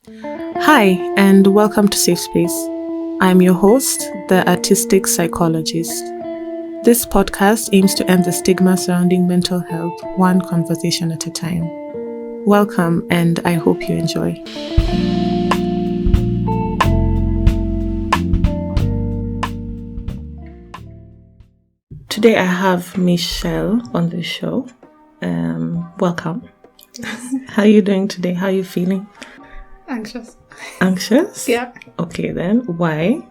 Hi, and welcome to Safe Space. I'm your host, the artistic psychologist. This podcast aims to end the stigma surrounding mental health, one conversation at a time. Welcome, and I hope you enjoy. Today I have Michelle on the show. Welcome. How are you doing today? How are you feeling? Anxious. Anxious? Yeah. Okay then, why?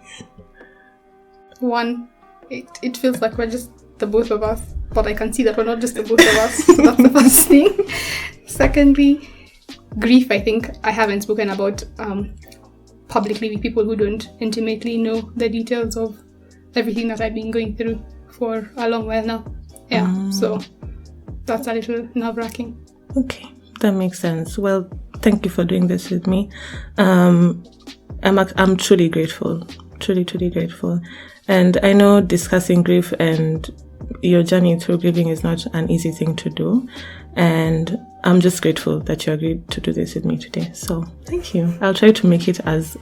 One, it feels like we're just the both of us, but I can see that we're not just the both of us. So that's the first thing. Secondly, grief, I think I haven't spoken about publicly with people who don't intimately know the details of everything that I've been going through for a long while now. Yeah, so that's a little nerve-wracking. Okay, that makes sense. Well, thank you for doing this with me. I'm truly grateful, truly grateful. And I know discussing grief and your journey through grieving is not an easy thing to do. And I'm just grateful that you agreed to do this with me today. So thank you. I'll try to make it as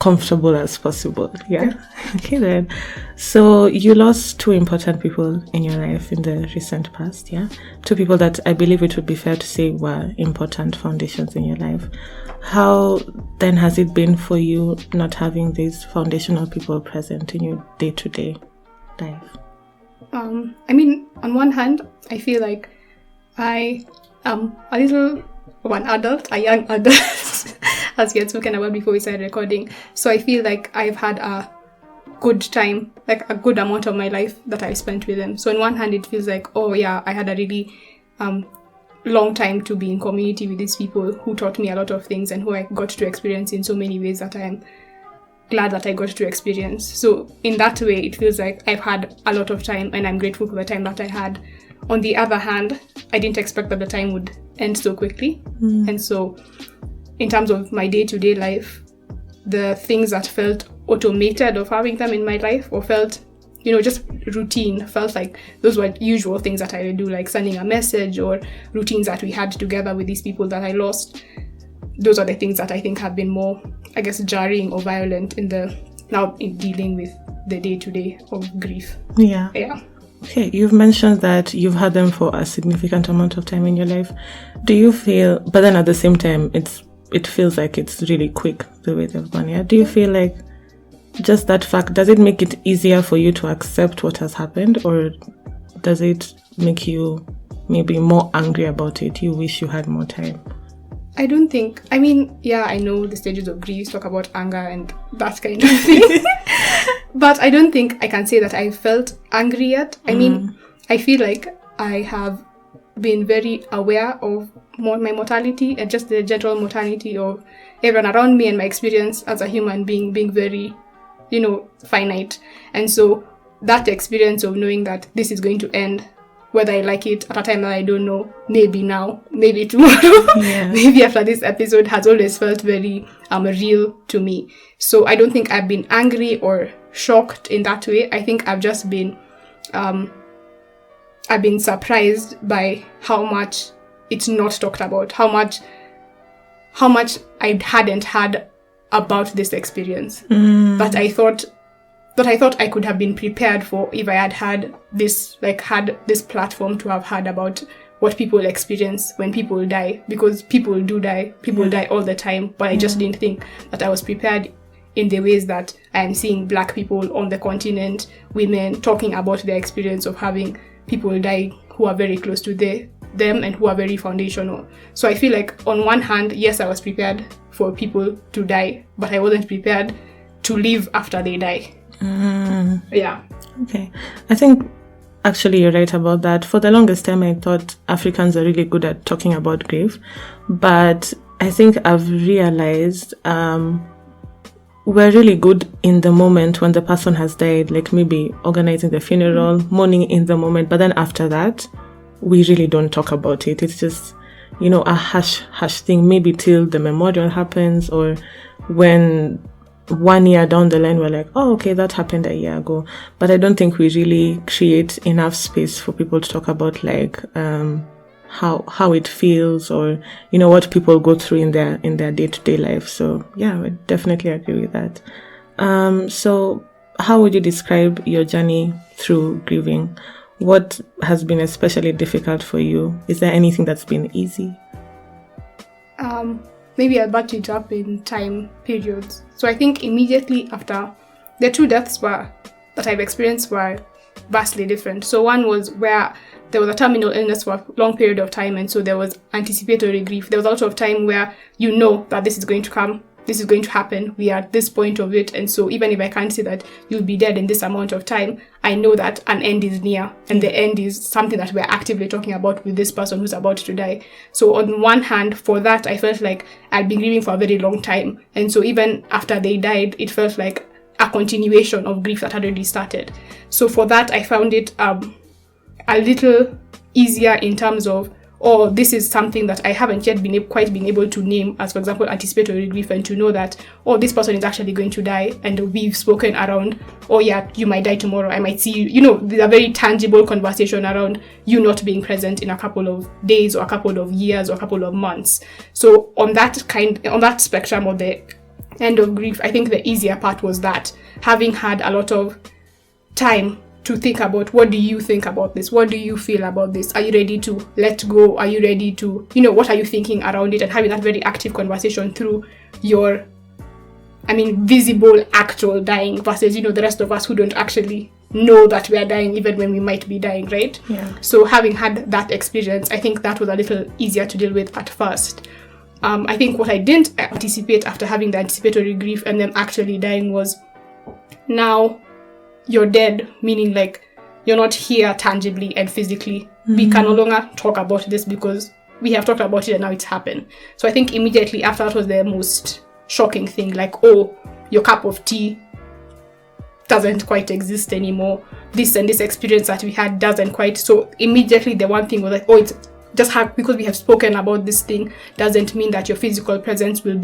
comfortable as possible. Yeah. Okay then. So you lost two important people in your life in the recent past. Yeah. Two people that I believe it would be fair to say were important foundations in your life. How then has it been for you not having these foundational people present in your day-to-day life? I mean, on one hand, I feel like I am a young adult, as we had spoken about before we started recording. So I feel like I've had a good time, like a good amount of my life that I spent with them. So on one hand, it feels like, oh yeah, I had a really long time to be in community with these people who taught me a lot of things and who I got to experience in so many ways that I am glad that I got to experience. So in that way, it feels like I've had a lot of time and I'm grateful for the time that I had. On the other hand, I didn't expect that the time would end so quickly. And so in terms of my day-to-day life, the things that felt automated of having them in my life or felt, just routine, felt like those were usual things that I would do, like sending a message or routines that we had together with these people that I lost. Those are the things that I think have been more, I guess, jarring or violent in dealing with the day-to-day of grief. Yeah. Yeah. Okay, you've mentioned that you've had them for a significant amount of time in your life. Do you feel, but then at the same time, it feels like it's really quick the way they've gone, yeah? Do you feel like just that fact, does it make it easier for you to accept what has happened, or does it make you maybe more angry about it? You wish you had more time? I don't think, I know the stages of grief talk about anger and that kind of thing. But I don't think I can say that I felt angry yet. I mean, I feel like I have been very aware of my mortality and just the general mortality of everyone around me and my experience as a human being very, finite. And so that experience of knowing that this is going to end, whether I like it at a time that I don't know, maybe now, maybe tomorrow, maybe after this episode, has always felt very real to me. So I don't think I've been angry or shocked in that way. I think I've just been surprised by how much it's not talked about, how much I hadn't had about this experience that I thought I could have been prepared for if I had this platform to have had about what people experience when people die, because people do die, die all the time, but I just didn't think that I was prepared in the ways that I am seeing Black people on the continent, women talking about their experience of having people die who are very close to them and who are very foundational. So I feel like on one hand, yes, I was prepared for people to die, but I wasn't prepared to live after they die. Yeah. Okay. I think actually you're right about that. For the longest time, I thought Africans are really good at talking about grief, but I think I've realized we're really good in the moment when the person has died, like maybe organizing the funeral, mourning in the moment, but then after that, we really don't talk about it. It's just, a hush thing, maybe till the memorial happens, or when 1 year down the line, we're like, oh, okay, that happened a year ago. But I don't think we really create enough space for people to talk about, like, how it feels, or what people go through in their day-to-day life. So yeah, I definitely agree with that. So how would you describe your journey through grieving? What has been especially difficult for you? Is there anything that's been easy? Maybe I'll batch it up in time periods. So I think immediately after, the two deaths that I've experienced were vastly different. So one was where there was a terminal illness for a long period of time, and so there was anticipatory grief. There was a lot of time where you know that this is going to come, this is going to happen, we are at this point of it, and so even if I can't say that you'll be dead in this amount of time, I know that an end is near, and the end is something that we're actively talking about with this person who's about to die. So on one hand, for that, I felt like I'd been grieving for a very long time, and so even after they died, it felt like a continuation of grief that had already started. So for that, I found it a little easier in terms of, this is something that I haven't yet quite been able to name, as for example, anticipatory grief, and to know that, this person is actually going to die, and we've spoken around, yeah, you might die tomorrow, I might see you, there's a very tangible conversation around you not being present in a couple of days, or a couple of years, or a couple of months. So on that spectrum of the end of grief, I think the easier part was that, having had a lot of time to think about, what do you think about this? What do you feel about this? Are you ready to let go? Are you ready to, what are you thinking around it? And having that very active conversation through your, visible, actual dying versus, the rest of us who don't actually know that we are dying even when we might be dying, right? Yeah. So having had that experience, I think that was a little easier to deal with at first. I think what I didn't anticipate after having the anticipatory grief and them actually dying was, now you're dead, meaning like you're not here tangibly and physically. Mm-hmm. We can no longer talk about this because we have talked about it and now it's happened. So I think immediately after that was the most shocking thing, like, your cup of tea doesn't quite exist anymore. This and this experience that we had doesn't quite. So immediately the one thing was like, it's just because we have spoken about this thing doesn't mean that your physical presence will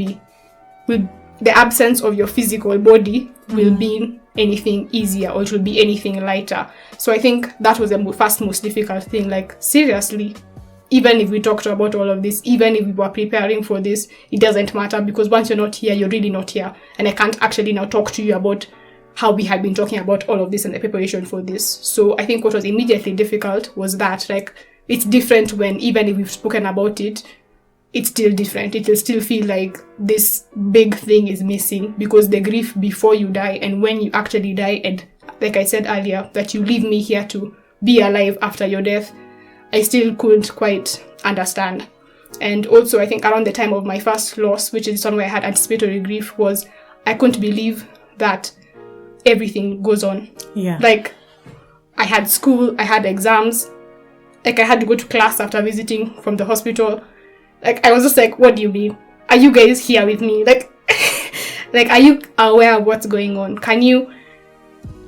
the absence of your physical body will be anything easier, or it will be anything lighter. So I think that was the first most difficult thing. Like, seriously, even if we talked about all of this, even if we were preparing for this, it doesn't matter, because once you're not here, you're really not here. And I can't actually now talk to you about how we had been talking about all of this and the preparation for this. So I think what was immediately difficult was that, like, it's different when, even if we've spoken about it, it's still different. It will still feel like this big thing is missing, because the grief before you die and when you actually die, and like I said earlier, that you leave me here to be alive after your death, I still couldn't quite understand. And also I think around the time of my first loss, which is somewhere I had anticipatory grief, was I couldn't believe that everything goes on. Yeah. Like, I had school, I had exams, like I had to go to class after visiting from the hospital. Like, I was just like, what do you mean? Are you guys here with me? Like, are you aware of what's going on?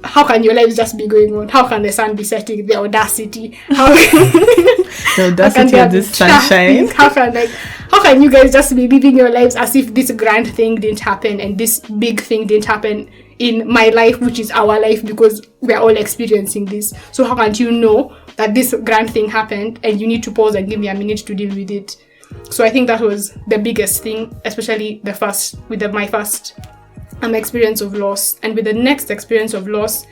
How can your lives just be going on? How can the sun be setting? The audacity. The audacity of this sunshine. How can you guys just be living your lives as if this grand thing didn't happen and this big thing didn't happen in my life, which is our life, because we're all experiencing this. So how can't you know that this grand thing happened and you need to pause and give me a minute to deal with it? So I think that was the biggest thing, especially my first experience of loss. And with the next experience of loss,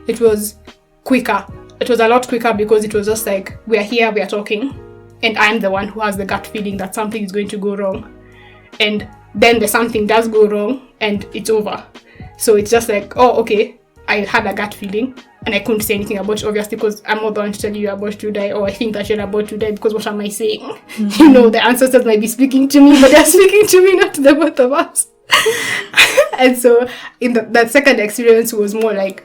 it was quicker. It was a lot quicker, because it was just like, we're here, we're talking, and I'm the one who has the gut feeling that something is going to go wrong. And then the something does go wrong and it's over. So it's just like, okay, I had a gut feeling and I couldn't say anything about it, obviously, because I'm not the one to tell you you're about to die, or I think that you're about to die, because what am I saying? Mm-hmm. The ancestors might be speaking to me, but they're speaking to me, not to the both of us. And so in that second experience was more like,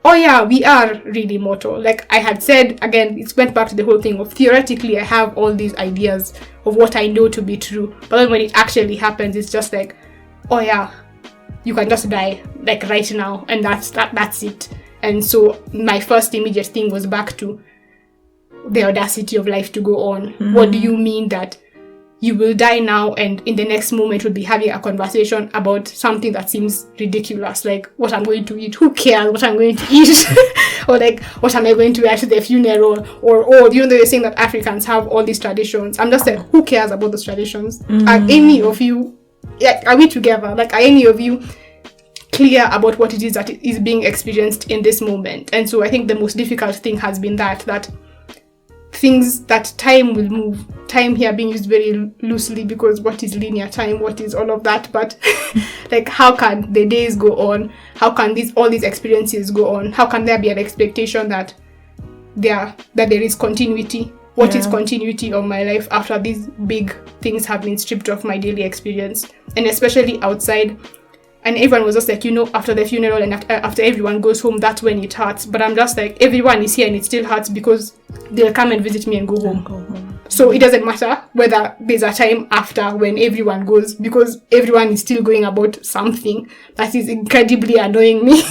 yeah, we are really mortal. Like I had said, again, it went back to the whole thing of, theoretically, I have all these ideas of what I know to be true, but then when it actually happens, it's just like, yeah, you can just die, like right now, and that's it. And so my first immediate thing was back to the audacity of life to go on. Mm-hmm. What do you mean that you will die now, and in the next moment we'll be having a conversation about something that seems ridiculous, like what I'm going to eat. Who cares what I'm going to eat? Or like, what am I going to wear to the funeral? Or you know, they're saying that Africans have all these traditions. I'm just like, who cares about those traditions? Are any of you, like, are we together? Like, are any of you clear about what it is that is being experienced in this moment? And so I think the most difficult thing has been that things, that time will move. Time here being used very loosely, because what is linear time, what is all of that, but like, how can the days go on? How can all these experiences go on? How can there be an expectation that there is continuity? What is continuity of my life after these big things have been stripped of my daily experience? And especially outside. And everyone was just like, you know, after the funeral and after everyone goes home, that's when it hurts. But I'm just like, everyone is here and it still hurts, because they'll come and visit me and go home. So it doesn't matter whether there's a time after when everyone goes, because everyone is still going about something that is incredibly annoying me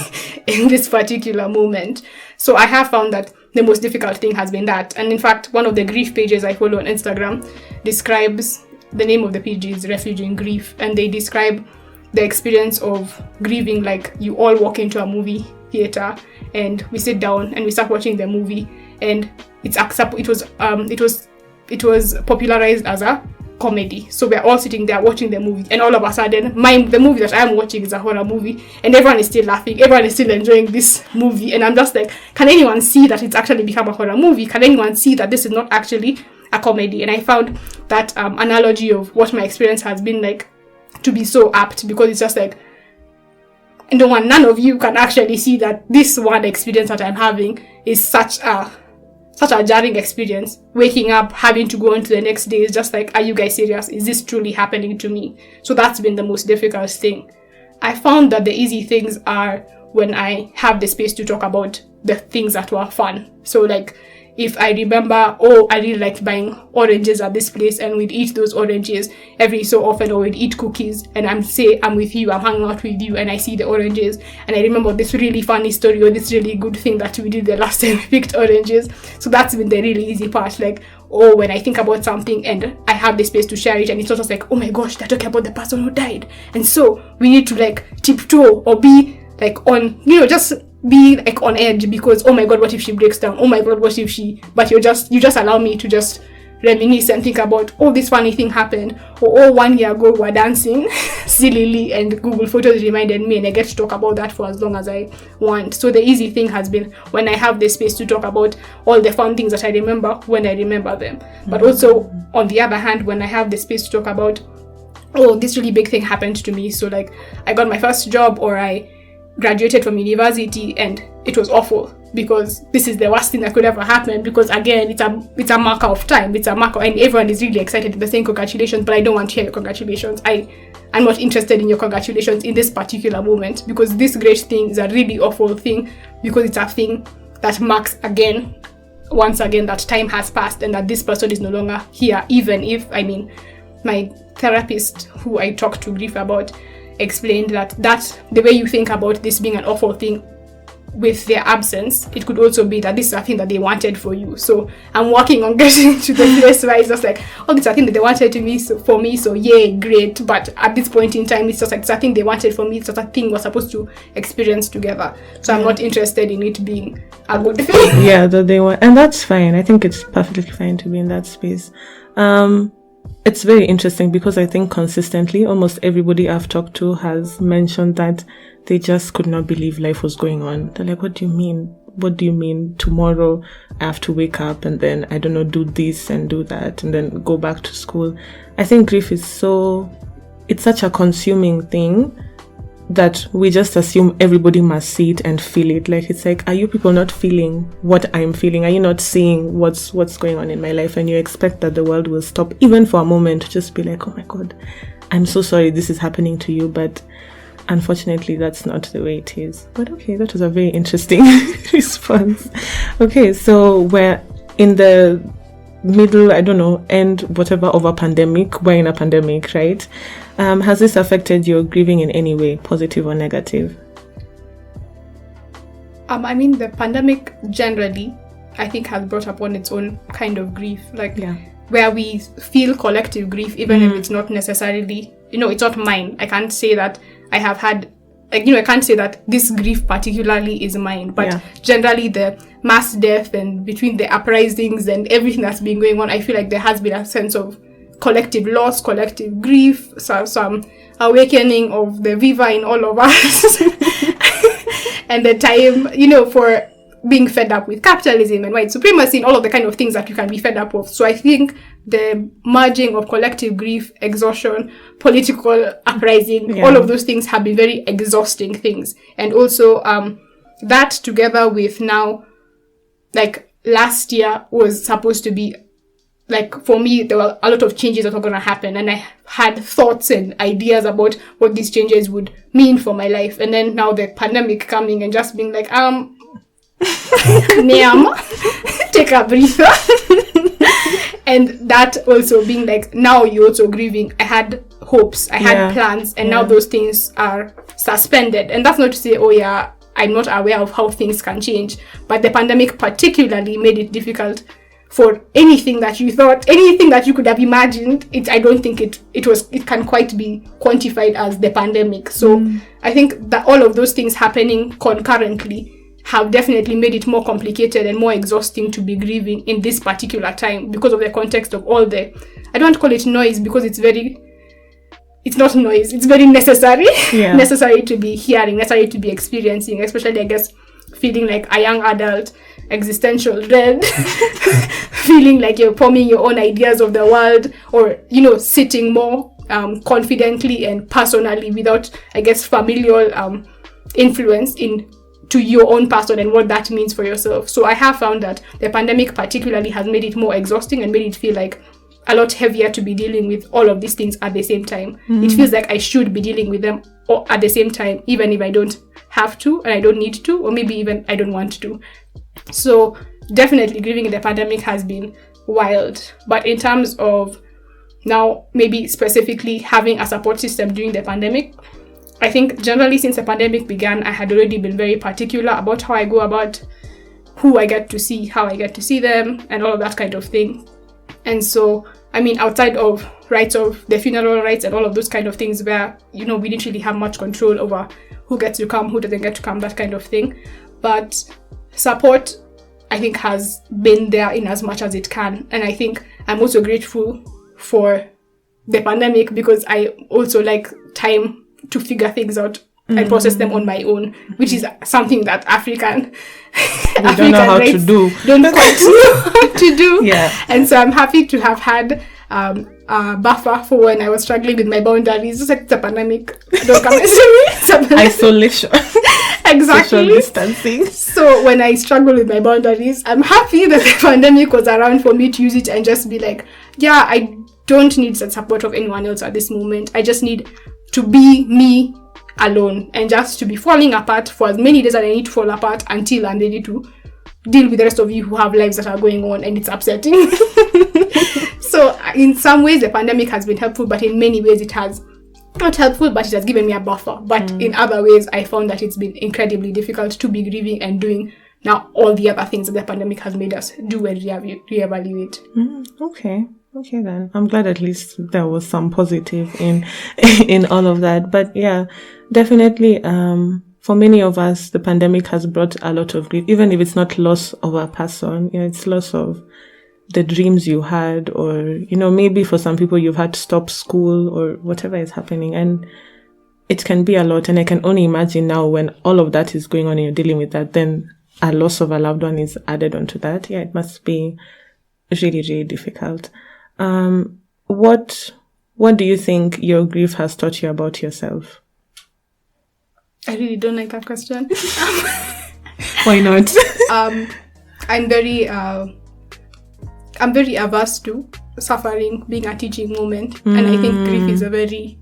in this particular moment. So I have found that the most difficult thing has been that. And in fact, one of the grief pages I follow on Instagram describes, the name of the page is Refuge in Grief, and they describe the experience of grieving like you all walk into a movie theater and we sit down and we start watching the movie, and it was popularized as a comedy. So we're all sitting there watching the movie, and all of a sudden the movie that I'm watching is a horror movie, and everyone is still laughing, everyone is still enjoying this movie, and I'm just like, can anyone see that it's actually become a horror movie? Can anyone see that this is not actually a comedy? And I found that analogy of what my experience has been like to be so apt, because it's just like, none of you can actually see that this one experience that I'm having is such a jarring experience. Waking up, having to go on to the next day is just like, are you guys serious? Is this truly happening to me? So that's been the most difficult thing. I found that the easy things are when I have the space to talk about the things that were fun. So like, if I remember, I really liked buying oranges at this place, and we'd eat those oranges every so often, or we'd eat cookies, and I'm with you, I'm hanging out with you, and I see the oranges, and I remember this really funny story or this really good thing that we did the last time we picked oranges. So that's been the really easy part. Like, when I think about something and I have the space to share it, and it's not just like, oh my gosh, they're talking about the person who died, and so we need to like tiptoe or be like on, just be like on edge, because oh my god, what if she breaks down? Oh my god, what if she? But you just allow me to just reminisce and think about, this funny thing happened, or 1 year ago we were dancing sillily and Google Photos reminded me, and I get to talk about that for as long as I want. So the easy thing has been when I have the space to talk about all the fun things that I remember when I remember them. But also on the other hand, when I have the space to talk about, this really big thing happened to me. So like, I got my first job, or I graduated from university, and it was awful, because this is the worst thing that could ever happen, because again, it's a marker of time, and everyone is really excited, they're saying congratulations, but I don't want to hear your congratulations. I'm not interested in your congratulations in this particular moment, because this great thing is a really awful thing, because it's a thing that marks once again that time has passed and that this person is no longer here. Even if, my therapist, who I talked to grief about, explained that the way you think about this being an awful thing with their absence, it could also be that this is a thing that they wanted for you. So I'm working on getting to the place where it's just like, this is a thing that they wanted for me, so yay, great. But at this point in time, it's just like, it's a thing they wanted for me, it's just a thing we're supposed to experience together. So I'm not interested in it being a good thing. Yeah, that they want, and that's fine. I think it's perfectly fine to be in that space. It's very interesting, because I think consistently almost everybody I've talked to has mentioned that they just could not believe life was going on. They're like, what do you mean? What do you mean tomorrow I have to wake up and then, I don't know, do this and do that and then go back to school? I think grief is it's such a consuming thing that we just assume everybody must see it and feel it. Like, it's like, are you people not feeling what I'm feeling? Are you not seeing what's going on in my life? And you expect that the world will stop even for a moment to just be like, oh my god, I'm so sorry this is happening to you. But unfortunately, that's not the way it is. But okay, that was a very interesting response. Okay, so we're in the middle, end whatever of a pandemic. We're in a pandemic, right? Has this affected your grieving in any way, positive or negative? The pandemic generally, I think, has brought upon its own kind of grief. Like, where we feel collective grief, even if it's not necessarily, it's not mine. I can't say that I have had, I can't say that this grief particularly is mine, but generally the mass death and between the uprisings and everything that's been going on, I feel like there has been a sense of collective loss, collective grief, some awakening of the Viva in all of us. And the time, for being fed up with capitalism and white supremacy and all of the kind of things that you can be fed up with. So I think the merging of collective grief, exhaustion, political uprising, all of those things have been very exhausting things. And also that together with now, like last year was supposed to be, like for me, there were a lot of changes that were going to happen. And I had thoughts and ideas about what these changes would mean for my life. And then now the pandemic coming and just being like, Niam, take a breather. And that also being like, now you're also grieving. I had hopes, I had plans, and now those things are suspended. And that's not to say, I'm not aware of how things can change. But the pandemic particularly made it difficult for anything that you thought, anything that you could have imagined. I don't think it can quite be quantified as the pandemic. So I think that all of those things happening concurrently have definitely made it more complicated and more exhausting to be grieving in this particular time because of the context of all the, I don't want to call it noise because it's not noise, it's very necessary, necessary to be hearing, necessary to be experiencing, especially I guess feeling like a young adult, existential dread, feeling like you're forming your own ideas of the world, or, sitting more confidently and personally without, I guess, familial influence to your own person and what that means for yourself. So I have found that the pandemic particularly has made it more exhausting and made it feel like a lot heavier to be dealing with all of these things at the same time. It feels like I should be dealing with them at the same time, even if I don't have to and I don't need to, or maybe even I don't want to. So definitely grieving in the pandemic has been wild. But in terms of now maybe specifically having a support system during the pandemic, I think generally since the pandemic began, I had already been very particular about how I go about who I get to see, how I get to see them, and all of that kind of thing. And so, I mean, outside of rights of the funeral rights and all of those kind of things where, we didn't really have much control over who gets to come, who doesn't get to come, that kind of thing. But support, I think, has been there in as much as it can. And I think I'm also grateful for the pandemic because I also like time to figure things out and process them on my own, which is something that African don't know how to do. Don't quite know how to do. Yeah. And so I'm happy to have had a buffer for when I was struggling with my boundaries. Just like the pandemic, don't come and see me. Isolation. Exactly. Social distancing. So when I struggle with my boundaries, I'm happy that the pandemic was around for me to use it and just be like, I don't need the support of anyone else at this moment. I just need to be me alone and just to be falling apart for as many days as I need to fall apart until I'm ready to deal with the rest of you who have lives that are going on and it's upsetting. So in some ways the pandemic has been helpful, but in many ways it has not helpful, but it has given me a buffer. But in other ways I found that it's been incredibly difficult to be grieving and doing now all the other things that the pandemic has made us do and reevaluate. Okay then. I'm glad at least there was some positive in all of that. But yeah, definitely for many of us the pandemic has brought a lot of grief, even if it's not loss of a person, it's loss of the dreams you had, or maybe for some people you've had to stop school or whatever is happening, and it can be a lot. And I can only imagine now when all of that is going on and you're dealing with that, then a loss of a loved one is added onto that. Yeah, it must be really, really difficult. What do you think your grief has taught you about yourself? I really don't like that question. Why not? I'm very averse to suffering being a teaching moment, and I think grief is a very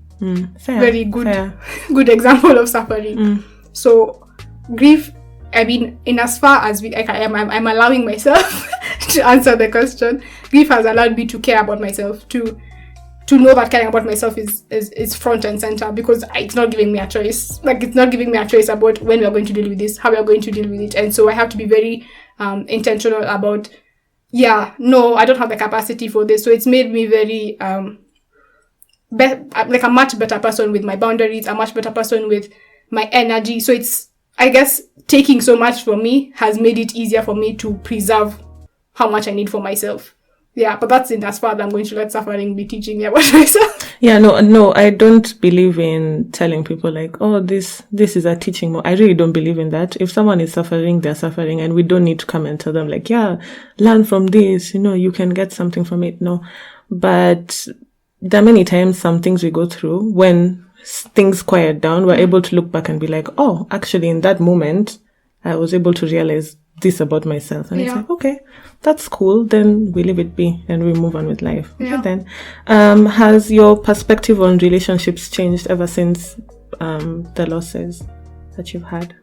good example of suffering. So grief, I mean, in as far as I'm allowing myself to answer the question, grief has allowed me to care about myself, to know that caring about myself is front and center, because it's not giving me a choice. Like, it's not giving me a choice about when we are going to deal with this, how we are going to deal with it. And so I have to be very intentional about no, I don't have the capacity for this. So it's made me very, like a much better person with my boundaries, a much better person with my energy. So it's, I guess, taking so much from me has made it easier for me to preserve how much I need for myself. Yeah, but that's it. As far as I'm going to let suffering be teaching me about myself. Yeah, no, I don't believe in telling people like, oh, this is a teaching moment. I really don't believe in that. If someone is suffering, they're suffering, and we don't need to come and tell them like, yeah, learn from this, you can get something from it. No, but there are many times some things we go through when things quiet down, we're able to look back and be like, oh, actually in that moment, I was able to realize this about myself. And it's like, okay, that's cool. Then we leave it be and we move on with life. Yeah. Okay, then, has your perspective on relationships changed ever since the losses that you've had?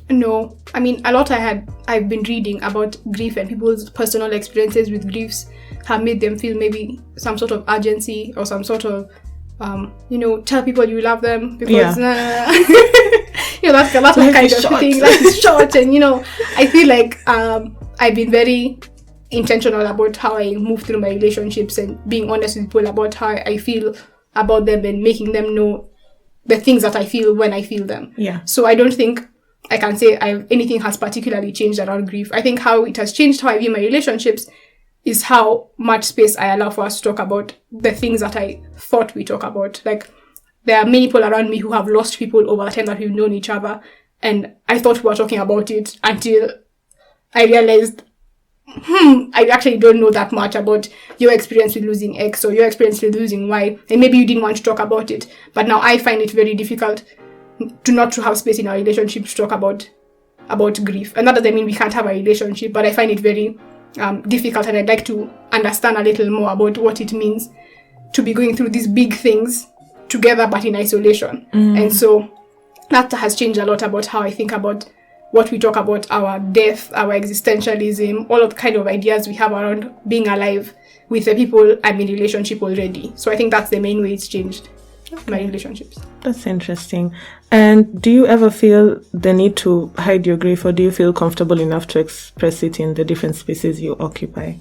No, I mean, a lot I've been reading about grief, and people's personal experiences with griefs have made them feel maybe some sort of urgency or some sort of, tell people you love them because, that's the kind of thing. Life is short, and I feel like I've been very intentional about how I move through my relationships and being honest with people about how I feel about them and making them know the things that I feel when I feel them. Yeah. So I don't think I can say anything has particularly changed around grief. I think how it has changed how I view my relationships is how much space I allow for us to talk about the things that I thought we talk about. Like, there are many people around me who have lost people over the time that we've known each other, and I thought we were talking about it until I realized, I actually don't know that much about your experience with losing X or your experience with losing Y, and maybe you didn't want to talk about it, but now I find it very difficult to have space in our relationship to talk about grief. And that doesn't mean we can't have a relationship, but I find it very difficult, and I'd like to understand a little more about what it means to be going through these big things together but in isolation. And so that has changed a lot about how I think about what we talk about, our death, our existentialism, all of the kind of ideas we have around being alive with the people I'm in relationship already. So I think that's the main way it's changed my relationships. That's interesting. And do you ever feel the need to hide your grief, or do you feel comfortable enough to express it in the different spaces you occupy?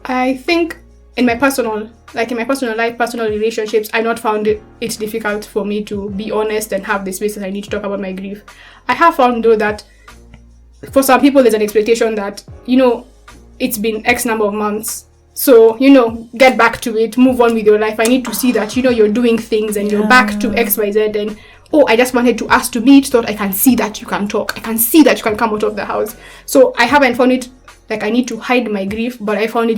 I think in my personal life, personal relationships, I've not found it difficult for me to be honest and have the spaces I need to talk about my grief. I have found, though, that for some people there's an expectation that, it's been X number of months, so, get back to it, move on with your life. I need to see that, you're doing things and you're back to XYZ, and, I just wanted to ask to meet, so that I can see that you can talk. I can see that you can come out of the house. So I haven't found it like I need to hide my grief, but I found it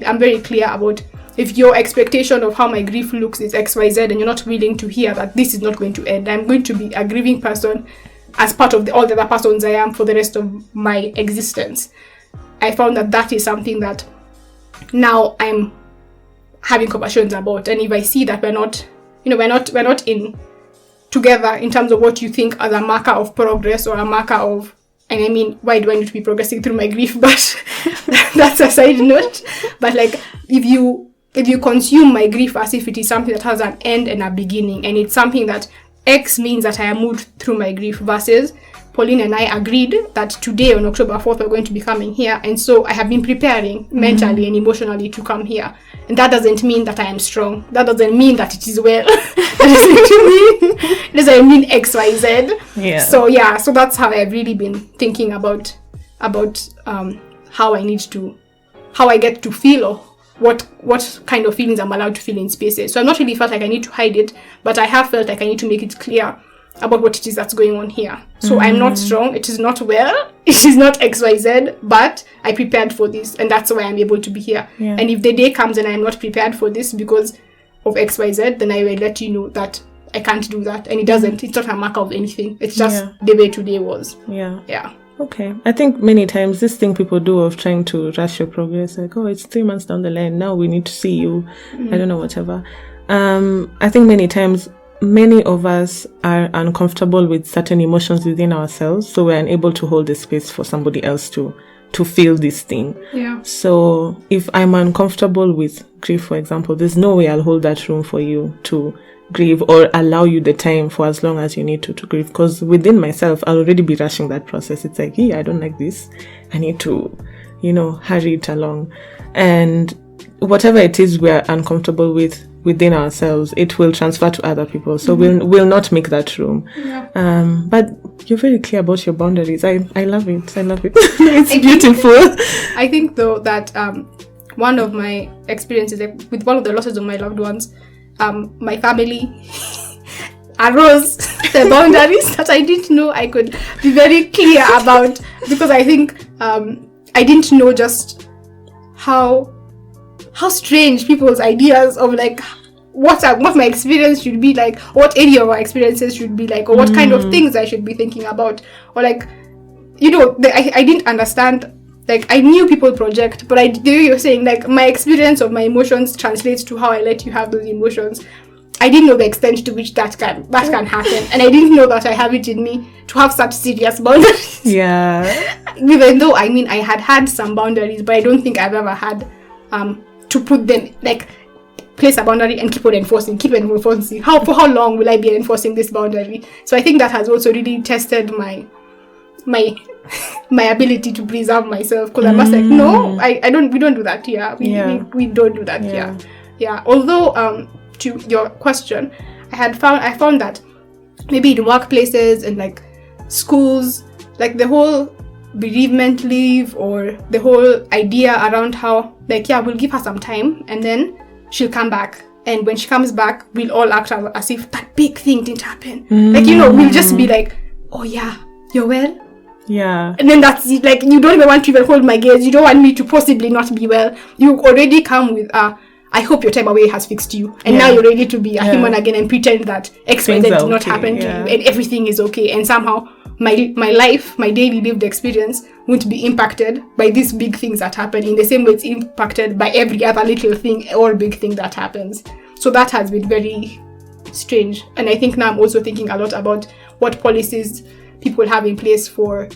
I'm very clear about, if your expectation of how my grief looks is XYZ and you're not willing to hear that this is not going to end, I'm going to be a grieving person as part of all the other persons I am for the rest of my existence. I found that is something that now I'm having conversations about, and if I see that we're not in together in terms of what you think as a marker of progress or a marker of, and I mean, why do I need to be progressing through my grief? But that's a side note. But like, if you consume my grief as if it is something that has an end and a beginning, and it's something that X means that I have moved through my grief, versus Pauline and I agreed that today on October 4th we're going to be coming here, and so I have been preparing mentally and emotionally to come here. And that doesn't mean that I am strong. That doesn't mean that it is well. It doesn't mean X, Y, Z. Yeah. So that's how I've really been thinking about how I get to feel, or what kind of feelings I'm allowed to feel in spaces. So I've not really felt like I need to hide it, but I have felt like I need to make it clear about what it is that's going on here. So I'm not strong, it is not well, it is not XYZ, but I prepared for this, and that's why I'm able to be here. Yeah. And if the day comes and I'm not prepared for this because of XYZ, then I will let you know that I can't do that. And it's not a marker of anything. It's just the way today was. Yeah. Okay. I think many times this thing people do of trying to rush your progress, like, oh, it's 3 months down the line, now we need to see you. I don't know, whatever. I think many of us are uncomfortable with certain emotions within ourselves, so we're unable to hold the space for somebody else to to feel this thing. Yeah. So if I'm uncomfortable with grief, for example, there's no way I'll hold that room for you to grieve or allow you the time for as long as you need to grieve, because within myself I'll already be rushing that process. It's like, I don't like this, I need to hurry it along. And whatever it is we're uncomfortable with within ourselves, it will transfer to other people, so we'll not make that room. But you're very clear about your boundaries. I love it. It's beautiful. I think though that one of my experiences, like, with one of the losses of my loved ones, my family arose the boundaries that I didn't know I could be very clear about, because I think I didn't know just how strange people's ideas of like what my experience should be like, what area of our experiences should be like, or what kind of things I should be thinking about, or like, I didn't understand. Like, I knew people project, but you're saying, like, my experience of my emotions translates to how I let you have those emotions. I didn't know the extent to which that can happen, and I didn't know that I have it in me to have such serious boundaries. Yeah. Even though, I mean, I had some boundaries, but I don't think I've ever had to put them, like, place a boundary and keep enforcing. For how long will I be enforcing this boundary? So I think that has also really tested my ability to preserve myself, because I must like, no, we don't do that here. We don't do that here. Yeah. Although to your question, I found that maybe in workplaces and like schools, like the whole bereavement leave, or the whole idea around how like, we'll give her some time and then she'll come back, and when she comes back we'll all act as if that big thing didn't happen. Like, we'll just be like, oh yeah, you're well. Yeah. And then that's it. Like, you don't even want to even hold my gaze. You don't want me to possibly not be well. You already come with I hope your time away has fixed you, and now you're ready to be a human again and pretend that XYZ did not happen to you and everything is okay, and somehow my life, my daily lived experience won't be impacted by these big things that happen in the same way it's impacted by every other little thing or big thing that happens. So that has been very strange, and I think now I'm also thinking a lot about what policies people have in place for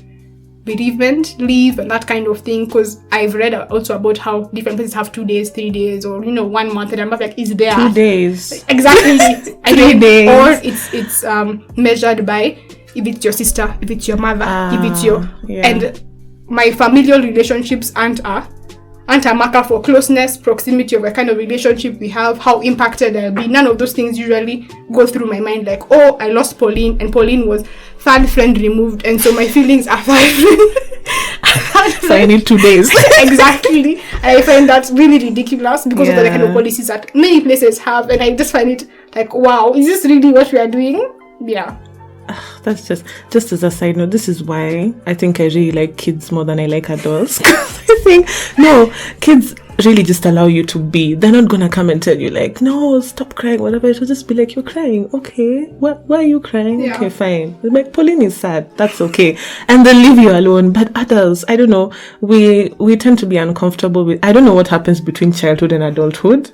bereavement leave and that kind of thing, because I've read also about how different places have 2 days, 3 days, or 1 month, and I'm like, is there 2 days exactly 3 days, or it's measured by if it's your sister, if it's your mother, if it's your and my familial relationships aren't a marker for closeness, proximity of a kind of relationship we have, how impacted I'll be. None of those things usually go through my mind, like, oh, I lost Pauline, and Pauline was third friend removed, and so my feelings are third friend. So I need 2 days. Exactly. And I find that really ridiculous because of the kind of policies that many places have, and I just find it like, wow, is this really what we are doing? Yeah. That's just as a side note, this is why I think I really like kids more than I like adults. I think, no, kids really just allow you to be. They're not gonna come and tell you like, no, stop crying, whatever. It'll just be like, you're crying, okay, why are you crying? Okay, fine. Like, Pauline is sad, that's okay, and they'll leave you alone. But adults, I don't know, we tend to be uncomfortable with, I don't know what happens between childhood and adulthood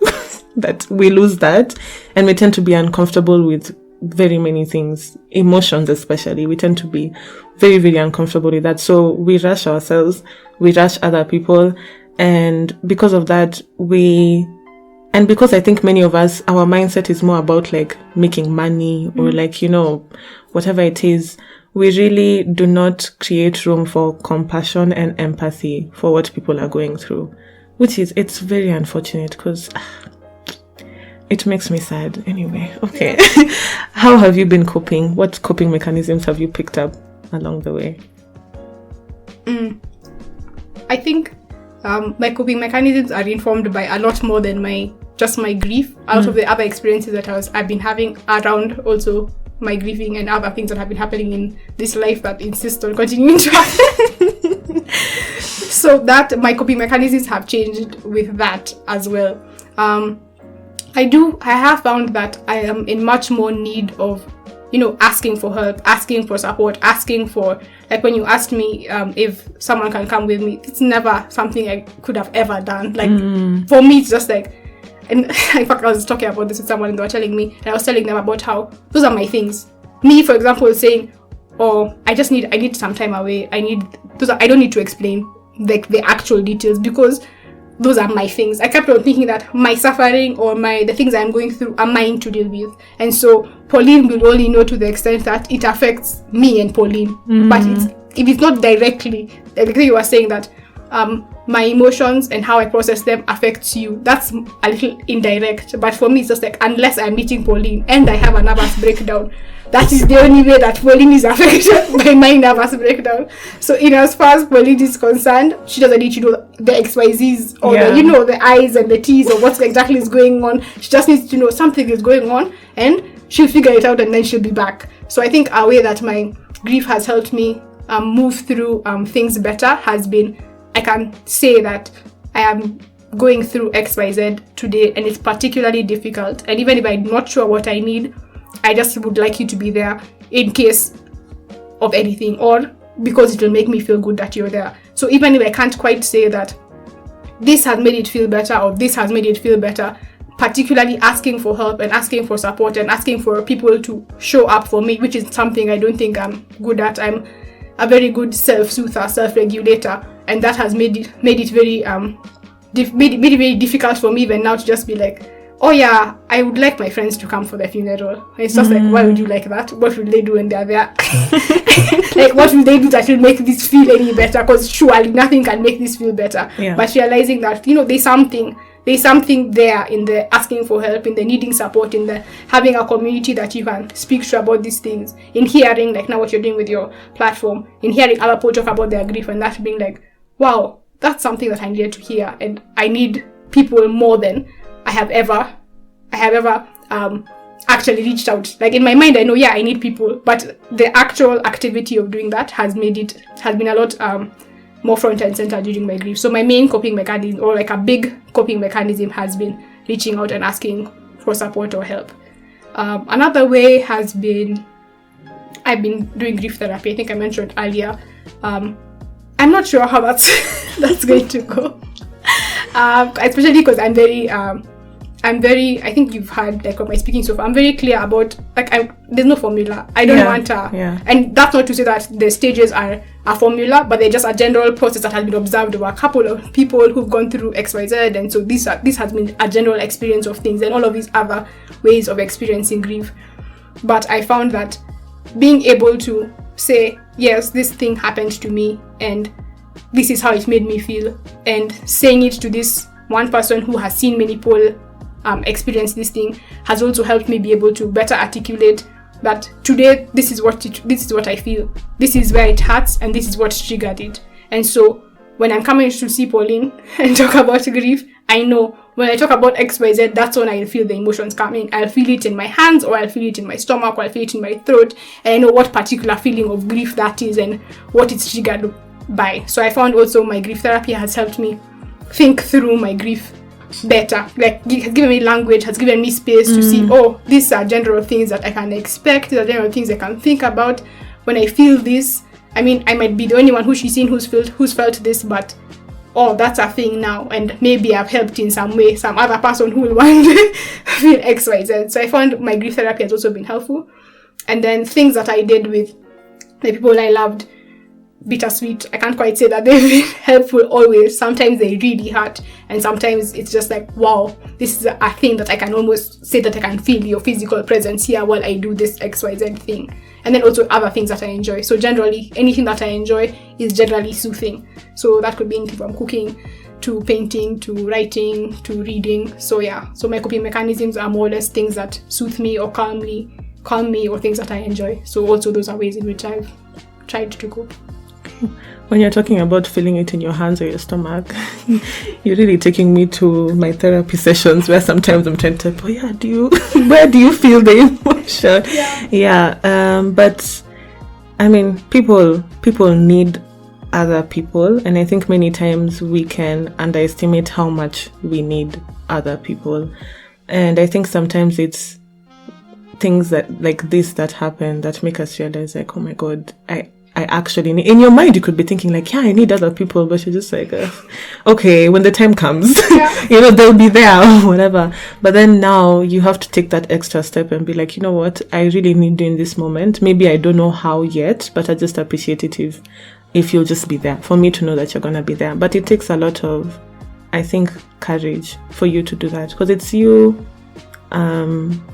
that we lose that, and we tend to be uncomfortable with very many things, emotions especially. We tend to be very, very uncomfortable with that. So we rush ourselves, we rush other people, and because of that, because I think many of us, our mindset is more about like making money or like, whatever it is, we really do not create room for compassion and empathy for what people are going through, it's very unfortunate because it makes me sad. Anyway, okay. How have you been coping? What coping mechanisms have you picked up along the way? I think my coping mechanisms are informed by a lot more than my grief. A lot of the other experiences that I've been having around also my grieving and other things that have been happening in this life that insist on continuing to happen. So that my coping mechanisms have changed with that as well. I have found that I am in much more need of, asking for help, asking for support, asking for, like when you asked me if someone can come with me, it's never something I could have ever done. Like, for me, it's just like, and in fact, I was talking about this with someone and they were telling me, and I was telling them about how those are my things. Me, for example, saying, oh, I need some time away. I don't need to explain. like the actual details, because those are my things. I kept on thinking that my suffering or the things I'm going through are mine to deal with. And so Pauline will only know to the extent that it affects me and Pauline. But if it's not directly, like you were saying that my emotions and how I process them affects you, that's a little indirect. But for me, it's just like, unless I'm meeting Pauline and I have a nervous breakdown, that is the only way that Pauline is affected by my nervous breakdown. So in as far as Pauline is concerned, she doesn't need to know the XYZs or the I's and the T's or what exactly is going on. She just needs to know something is going on, and she'll figure it out, and then she'll be back. So I think a way that my grief has helped me move through things better has been, I can say that I am going through XYZ today, and it's particularly difficult. And even if I'm not sure what I need, I just would like you to be there in case of anything, or because it will make me feel good that you're there. So even if I can't quite say that this has made it feel better or this has made it feel better, particularly asking for help and asking for support and asking for people to show up for me, which is something I don't think I'm good at. I'm a very good self-soother, self-regulator, and that has made it very very difficult for me even now to just be like, oh yeah, I would like my friends to come for the funeral. And it's just like, why would you like that? What will they do when they're there? Like, what will they do that will make this feel any better? Because surely nothing can make this feel better. Yeah. But realizing that, there's something there in the asking for help, in the needing support, in the having a community that you can speak to about these things, in hearing, like now what you're doing with your platform, in hearing other people talk about their grief, and that being like, wow, that's something that I needed to hear, and I need people more than I have ever actually reached out. Like in my mind, I know, I need people, but the actual activity of doing that has been a lot more front and center during my grief. So my main coping mechanism, or like a big coping mechanism, has been reaching out and asking for support or help. Another way has been, I've been doing grief therapy. I think I mentioned earlier. I'm not sure how that's going to go, especially because I'm very, I think you've heard like of my speaking so far, I'm very clear about, like, there's no formula. I don't want and that's not to say that the stages are a formula, but they're just a general process that has been observed over a couple of people who've gone through XYZ, and so this has been a general experience of things and all of these other ways of experiencing grief. But I found that being able to say, yes, this thing happened to me, and this is how it made me feel, and saying it to this one person who has seen many people experience this thing, has also helped me be able to better articulate that today this is what I feel, this is where it hurts, and this is what triggered it. And so when I'm coming to see Pauline and talk about grief, I know when I talk about XYZ, that's when I feel the emotions coming. I'll feel it in my hands, or I'll feel it in my stomach, or I'll feel it in my throat, and I know what particular feeling of grief that is and what it's triggered by. So I found also my grief therapy has helped me think through my grief better. Like, it has given me language, has given me space to see, these are general things that I can expect, these are general things I can think about when I feel this. I mean, I might be the only one who she's seen who's felt this, but that's a thing now, and maybe I've helped in some way some other person who will want to feel XYZ. So I found my grief therapy has also been helpful. And then things that I did with the people I loved, bittersweet. I can't quite say that they've been helpful always. Sometimes they really hurt, and sometimes it's just like, wow, this is a thing that I can almost say that I can feel your physical presence here while I do this XYZ thing. And then also other things that I enjoy. So generally, anything that I enjoy is generally soothing. So that could be anything from cooking to painting to writing to reading. So so my coping mechanisms are more or less things that soothe me or calm me, or things that I enjoy. So also those are ways in which I've tried to cope. When you're talking about feeling it in your hands or your stomach, you're really taking me to my therapy sessions where sometimes I'm trying to type, where do you feel the emotion? But I mean, people need other people, and I think many times we can underestimate how much we need other people. And I think sometimes it's things that like this that happen that make us realize, like, oh my God, I actually need, in your mind you could be thinking like, I need other people, but you're just like, okay, when the time comes, they'll be there or whatever. But then now you have to take that extra step and be like, you know what, I really need you in this moment. Maybe I don't know how yet, but I just appreciate it if if you'll just be there, for me to know that you're going to be there. But it takes a lot of, I think, courage for you to do that, because it's you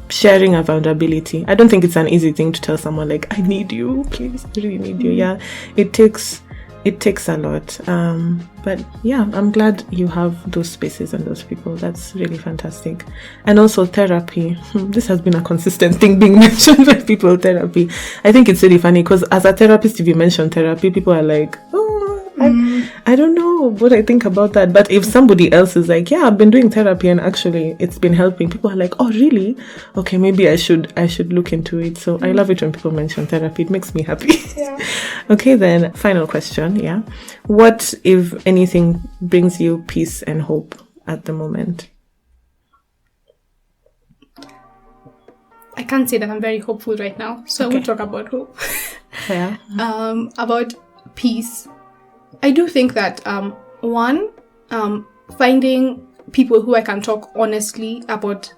sharing a vulnerability. I don't think it's an easy thing to tell someone like, I need you, please, I really need you. Yeah, it takes a lot. But yeah, I'm glad you have those spaces and those people. That's really fantastic. And also therapy. This has been a consistent thing being mentioned by people, therapy. I think it's really funny because as a therapist, if you mention therapy, people are like, I don't know what I think about that. But if somebody else is like, yeah, I've been doing therapy and actually it's been helping, people are like, oh, really? Okay, maybe I should look into it. So I love it when people mention therapy. It makes me happy. Yeah. Okay, then final question. Yeah. What, if anything, brings you peace and hope at the moment? I can't say that I'm very hopeful right now. So I won't talk about hope. Yeah. About peace. I do think that finding people who I can talk honestly about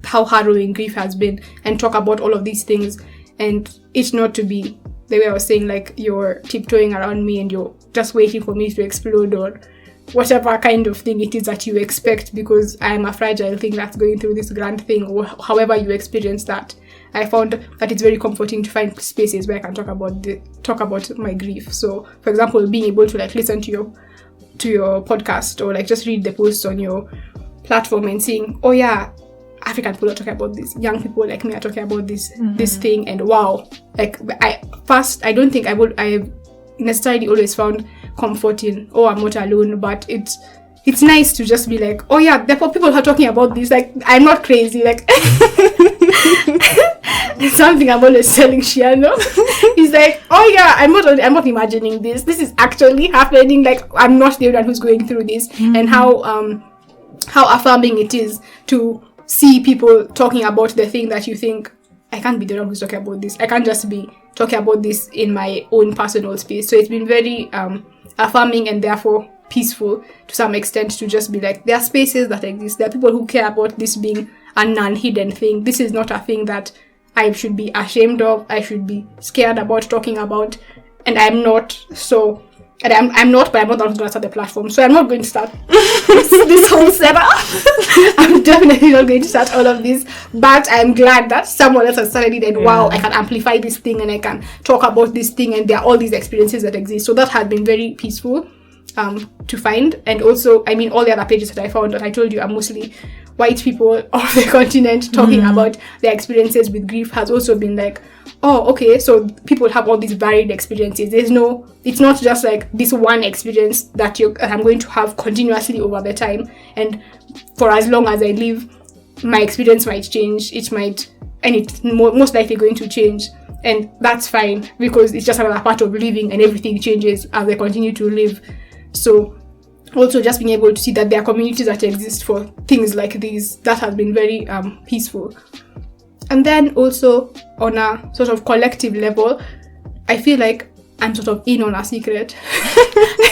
how harrowing grief has been, and talk about all of these things, and it's not to be the way I was saying, like you're tiptoeing around me and you're just waiting for me to explode, or whatever kind of thing it is that you expect, because I'm a fragile thing that's going through this grand thing, or however you experience that. I found that it's very comforting to find spaces where I can talk about my grief. So, for example, being able to like listen to your podcast, or like just read the posts on your platform and seeing, oh yeah, African people are talking about this, young people like me are talking about this this thing, and wow, like I don't think I necessarily always found comfort in, oh, I'm not alone, but it's nice to just be like, oh yeah, therefore people are talking about this, like I'm not crazy, like it's something I'm always telling Shiano. He's like, oh yeah, I'm not imagining this is actually happening, like I'm not the one who's going through this. And how affirming it is to see people talking about the thing that you think, I can't be the one who's talking about this, I can't just be talking about this in my own personal space. So it's been very affirming and therefore peaceful to some extent, to just be like, there are spaces that exist, there are people who care about this being a non-hidden thing. This is not a thing that I should be ashamed of, I should be scared about talking about, and I'm not. So, and I'm not, but I'm not going to start the platform. So I'm not going to start this whole setup. I'm definitely not going to start all of this, but I'm glad that someone else has started it, and wow, I can amplify this thing and I can talk about this thing, and there are all these experiences that exist. So that has been very peaceful to find. And also, I mean, all the other pages that I found, that I told you are mostly white people of the continent talking about their experiences with grief, has also been like, oh, okay, so people have all these varied experiences. It's not just like this one experience that I'm going to have continuously over the time, and for as long as I live, my experience might change, and it's most likely going to change, and that's fine, because it's just another part of living, and everything changes as I continue to live. So also just being able to see that there are communities that exist for things like these, that has been very peaceful. And then also on a sort of collective level, I feel like I'm sort of in on a secret.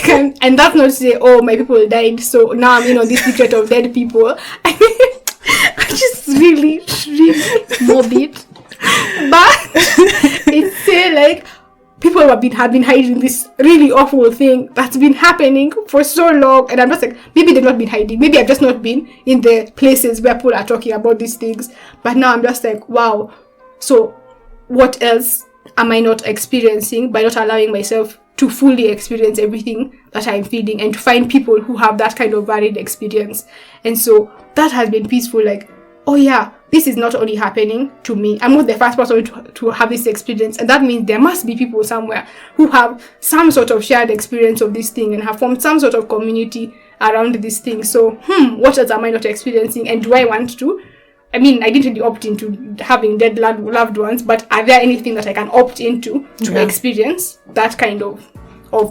And that's not to say, oh, my people died, so now I'm in on this secret of dead people. I mean, I'm just really, really morbid. But it's say like, people have been hiding this really awful thing that's been happening for so long, and I'm just like, maybe they've not been hiding, maybe I've just not been in the places where people are talking about these things, but now I'm just like, wow, so what else am I not experiencing by not allowing myself to fully experience everything that I'm feeling, and to find people who have that kind of varied experience. And so that has been peaceful, like, oh yeah, this is not only happening to me, I'm not the first person to have this experience, and that means there must be people somewhere who have some sort of shared experience of this thing and have formed some sort of community around this thing. So, what else am I not experiencing, and do I want to? I mean, I didn't really opt into having dead loved ones, but are there anything that I can opt into to experience that kind of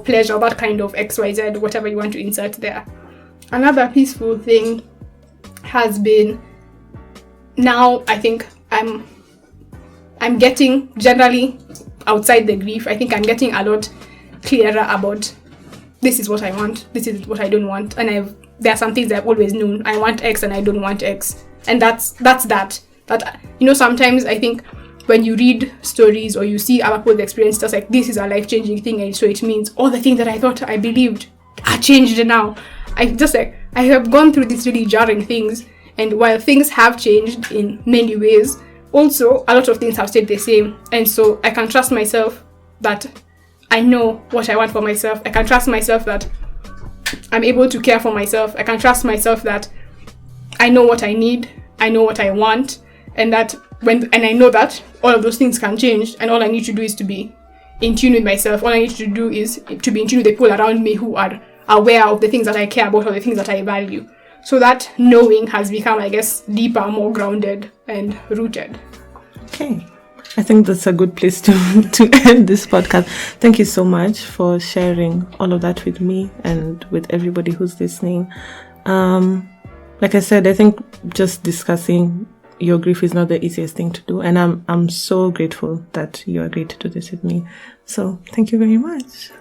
pleasure, that kind of XYZ, whatever you want to insert there. Another peaceful thing has been, now I think I'm getting, generally outside the grief, I think I'm getting a lot clearer about, this is what I want, this is what I don't want, and there are some things I've always known, I want X and I don't want X, and that's that, you know, sometimes I think when you read stories or you see other people's experience, just like, this is a life-changing thing, and so it means all the things that I thought I believed are changed now. I have gone through these really jarring things, and while things have changed in many ways, also a lot of things have stayed the same. And so I can trust myself that I know what I want for myself. I can trust myself that I'm able to care for myself. I can trust myself that I know what I need, I know what I want, and I know that all of those things can change, and all I need to do is to be in tune with myself. All I need to do is to be in tune with the people around me who are aware of the things that I care about or the things that I value. So that knowing has become, I guess, deeper, more grounded and rooted. Okay. I think that's a good place to end this podcast. Thank you so much for sharing all of that with me and with everybody who's listening. Like I said, I think just discussing your grief is not the easiest thing to do. And I'm so grateful that you agreed to do this with me. So thank you very much.